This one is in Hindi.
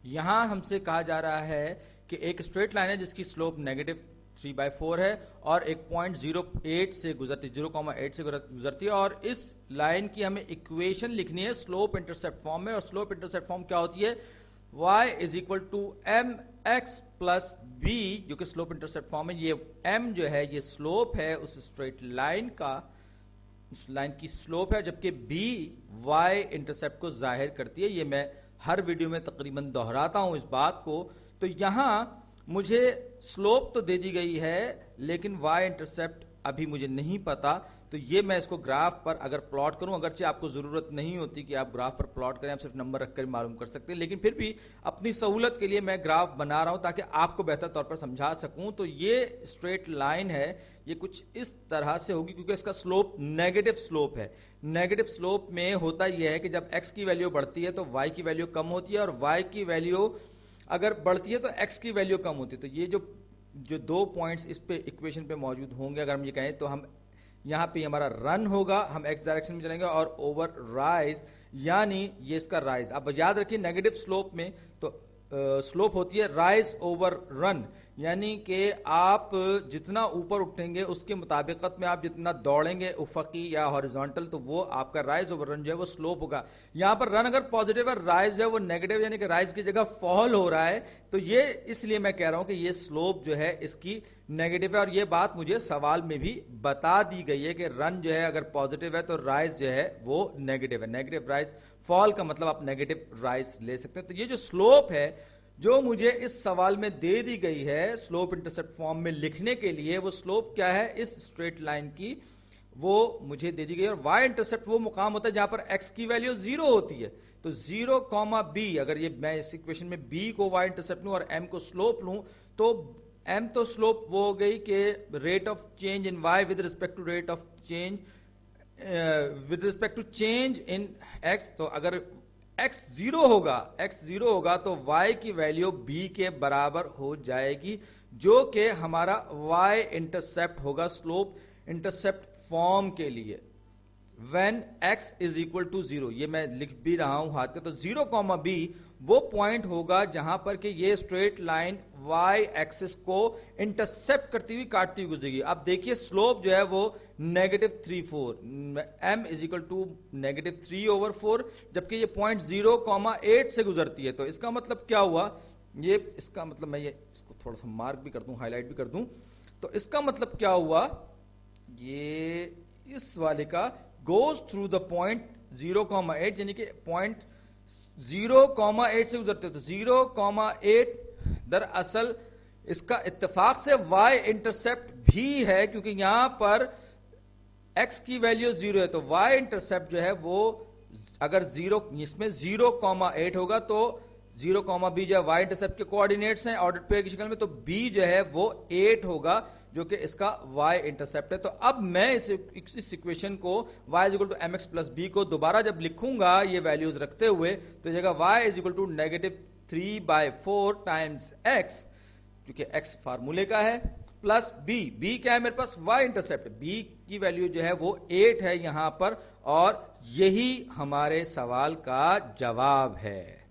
यहां हमसे कहा जा रहा है कि एक स्ट्रेट लाइन है जिसकी स्लोप -3/4 है और एक पॉइंट 0.8 से गुजरती 0,8 से गुजरती है, और इस लाइन की हमें इक्वेशन लिखनी है स्लोप इंटरसेप्ट फॉर्म में। और स्लोप इंटरसेप्ट फॉर्म क्या होती है? y = mx + b, जो कि स्लोप इंटरसेप्ट फॉर्म है। ये m जो है ये स्लोप है उस स्ट्रेट लाइन का, उस लाइन की स्लोप है, जबकि b y इंटरसेप्ट को जाहिर करती है। ये मैं हर वीडियो में तकरीबन दोहराता हूं इस बात को। तो यहां मुझे स्लोप तो दे दी गई है लेकिन y इंटरसेप्ट अभी मुझे नहीं पता। तो ये मैं इसको ग्राफ पर अगर प्लॉट करूं, अगरचे आपको जरूरत नहीं होती कि आप ग्राफ पर प्लॉट करें, आप सिर्फ नंबर रखकर मालूम कर सकते हैं, लेकिन फिर भी अपनी सहूलत के लिए मैं ग्राफ बना रहा हूं ताकि आपको बेहतर तौर पर समझा सकूं। तो ये स्ट्रेट लाइन है, ये कुछ इस तरह से होगी क्योंकि इसका स्लोप नेगेटिव स्लोप है। नेगेटिव स्लोप में होता यह है कि जब x की वैल्यू बढ़ती है तो y की वैल्यू कम होती है, और y की वैल्यू अगर बढ़ती है तो x की वैल्यू कम होती है। तो ये जो 2 पॉइंट्स इस पे इक्वेशन पे मौजूद होंगे, अगर हम ये कहें तो हम यहाँ पे हमारा रन होगा, हम x डायरेक्शन में चलेंगे, और ओवर राइज यानी ये इसका राइज। अब याद रखिए नेगेटिव स्लोप में तो स्लोप होती है राइज ओवर रन, यानी कि आप जितना ऊपर उठेंगे उसके मुताबिकत में आप जितना दौड़ेंगे उफकी या हॉरिजॉन्टल, तो वो आपका राइज ओवर रन जो है वो स्लोप होगा। यहां पर रन अगर पॉजिटिव है, राइज है वो नेगेटिव, यानी कि राइज की जगह फॉल हो रहा है। तो ये इसलिए मैं कह रहा हूं कि ये स्लोप जो है इसकी नेगेटिव है, और ये बात मुझे सवाल में भी बता दी गई है कि रन जो है अगर पॉजिटिव है तो राइज जो है वो नेगेटिव है। नेगेटिव राइज, फॉल का मतलब आप नेगेटिव राइज ले सकते हैं। तो ये जो स्लोप है जो मुझे इस सवाल में दे दी गई है स्लोप इंटरसेप्ट फॉर्म में लिखने के लिए, वो स्लोप क्या है इस स्ट्रेट लाइन की, वो मुझे दे दी गई। और y इंटरसेप्ट वो मुकाम होता है जहां पर x की वैल्यू 0 होती है। तो 0, b, अगर ये मैं इस इक्वेशन में b को y इंटरसेप्ट लूं और m को स्लोप लूं, तो m तो स्लोप वो हो गई कि rate of change in y with respect to rate of change with respect to change in x। तो अगर x 0 होगा तो y की वैल्यू b के बराबर हो जाएगी, जो कि हमारा y इंटरसेप्ट होगा स्लोप इंटरसेप्ट फॉर्म के लिए। when x = 0, ये मैं लिख भी रहा हूं हाथ के। तो 0, b वो पॉइंट होगा जहां पर कि ये स्ट्रेट लाइन y एक्सिस को इंटरसेप्ट करती हुई काटती हुई गुजरेगी। अब देखिए स्लोप जो है वो -3/4, m = -3/4, जबकि ये पॉइंट 0,8 से गुजरती है। तो इसका मतलब क्या हुआ? ये इसका मतलब मैं ये इसको थोड़ा सा मार्क भी कर दूं, हाईलाइट भी कर दूं। तो इसका मतलब क्या हुआ? ये इस वाले का गोज थ्रू द पॉइंट 0,8, यानी कि पॉइंट 0,8 से गुजरते हो। तो 0,8 दरअसल इसका इत्तेफाक से y इंटरसेप्ट भी है, क्योंकि यहां पर x की वैल्यू 0 है। तो y इंटरसेप्ट जो है वो अगर 0, इसमें 0,8 होगा तो 0, b जो है y इंटरसेप्ट के कोऑर्डिनेट्स हैं ऑर्डर पेयर की शक्ल में, तो b जो है वो 8 होगा, जो कि इसका y इंटरसेप्ट है। तो अब मैं इस इक्वेशन को y = mx + b को दोबारा जब लिखूंगा ये वैल्यूज रखते हुए, तो जगह y = -3/4 टाइम्स x, क्योंकि x फार्मूले का है, प्लस b क्या है मेरे पास? y intercept. b की वैल्यू जो है वो 8 है यहां पर, और यही हमारे सवाल का जवाब है।